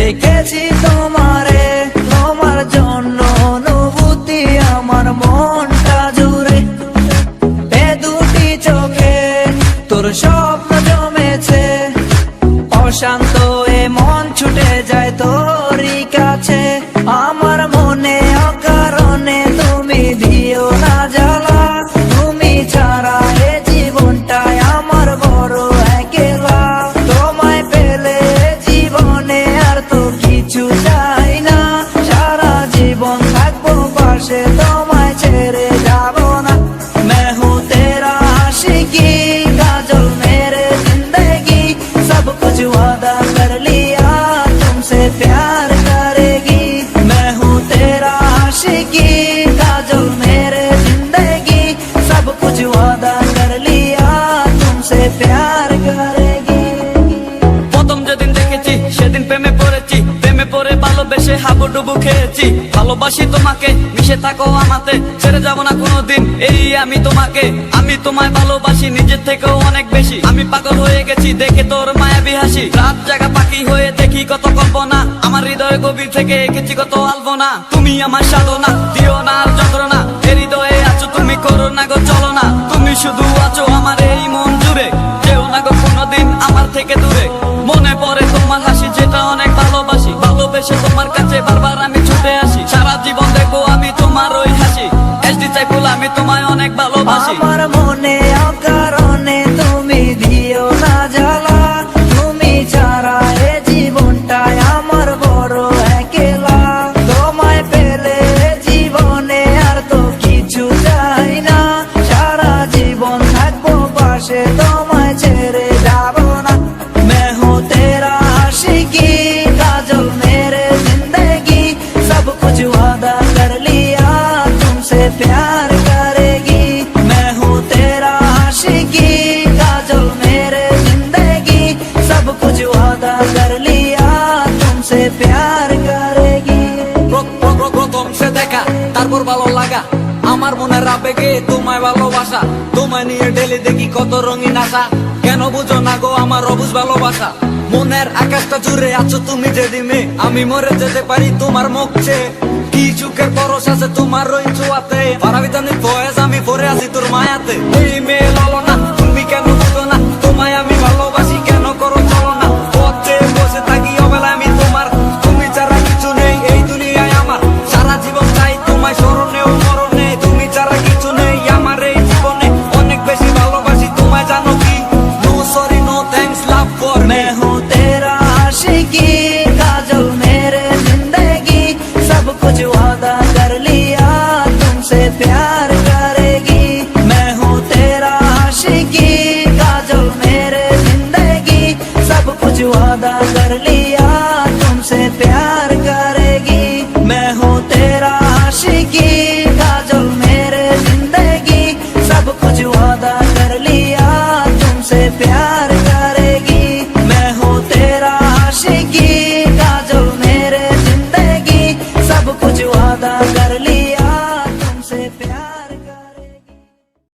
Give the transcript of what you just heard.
দেখেছি তোমারে, তোমার জন্য অনুভূতি আমার মনটা জুড়ে। এ দুটি চোখে তোর স্বপ্ন জমেছে, অশান্ত এ মন ছুটে যায় তোরই কাছে। আমার মনে অকারণে তুমি দিও না জ্বালা, তুমি ছাড়া এ জীবনটায় আমার বড় একলা। তোমায় পেলে জীবনে আর তো কিছু চাই না, সারা জীবন থাকবো পাশে, তোমায় ছেড়ে যাবো না। मैं हूँ तेरा आशिकी, काजल मेरे जिंदगी, सब कुछ वादा कर लिया तुमसे प्यार करेगी। मैं हूँ तेरा आशिकी, काजल मेरे जिंदगी, सब कुछ वादा कर लिया तुमसे प्यार करेगी। প্রথম যেদিন দেখেছি সেদিন প্রেমে পড়েছি, প্রেমে পড়ে ভালোবেসে হাবুডুবু খেয়েছি। ভালোবাসি তোমাকে, মিশে থাকো আমাতে, ছেড়ে যাব না কোনোদিন এই আমি তোমাকে। আমি তোমায় ভালোবাসি নিজের থেকেও অনেক বেশি, আমি পাগল হয়ে গেছি দেখে তোর মায়াবী হাসি। রাত জাগা পাখি হয়ে দেখি কত কল্পনা, আমার হৃদয় গভীর থেকে এঁকেছি কত আলপনা। তুমি আমার সাধনা, দিও না আর যন্ত্রণা, এ হৃদয়ে আছো তুমি, করো না গো চলো না। তুমি শুধু আছো আমার এই মন জুড়ে, যেও না গো কোনোদিন আমার থেকে দূরে। মনে পড়ে তোমার হাসি যেটা অনেক ভালোবাসি, ভালোবেসে তোমার কাছে বারবার আমি ছুটে আসি। সারা জীবন দেখবো আমি তোমার ওই হাসি, এসডি চাইফুল আমি তোমায় অনেক ভালোবাসি। আমার মনে অকারণে তুমি দিও না জ্বালা, তুমি ছাড়া এ জীবনটায় আমার বড় একলা। তোমায় পেলে জীবনে আর তো কিছু চাই না, সারা জীবন থাকবো পাশে, তোমায় ছেড়ে যাবো না। मैं हूँ तेरा आशिकी, काजल मेरे जिंदगी, सब कुछ वादा कर लिया तुमसे प्यार करेगी। मैं हूँ तेरा आशिकी, काजल मेरे जिंदगी, सब कुछ वादा कर लिया तुमसे प्यार करेगी। প্রথম সে দেখা তারপর ভালো লাগা, আমার মনের আবেগে তোমায় ভালোবাসা। তোমায় নিয়ে ডেলি দেখি কত রঙিন আশা, কেন বুঝো না গো আমার অবুঝ ভালোবাসা। মনের আকাশটা জুড়ে আছো তুমি যেদিনে, আমি মরে যেতে পারি তোমার মুখ চেয়ে। কি চুকের পরশ আছে তোমার ওই ছোঁয়াতে, পারাবিতানি ফয়েজ আমি পরে আছি তোর মায়াতে। এই মেয়ে লালো না, তুমি কেন বুঝো না, তোমায় আমি ভালোবাসি কেন করো চলো না। পথে বসে থাকি অবেলা আমি তোমার, তুমি ছাড়া কিছু নেই এই দুনিয়ায় আমার। সারা জীবন চাই তোমায় স্মরণে ও মরণে, তুমি ছাড়া কিছু নেই আমার এই জীবনে। অনেক বেশি ভালোবাসি তোমায় জানো কি, no sorry no thanks love for me. मैं हूँ तेरा आशिकी, काजल मेरे जिंदगी, सब कुछ वादा कर लिया तुमसे प्यार करेगी। मैं हूँ तेरा आशिकी, काजल मेरे जिंदगी, सब कुछ वादा कर लिया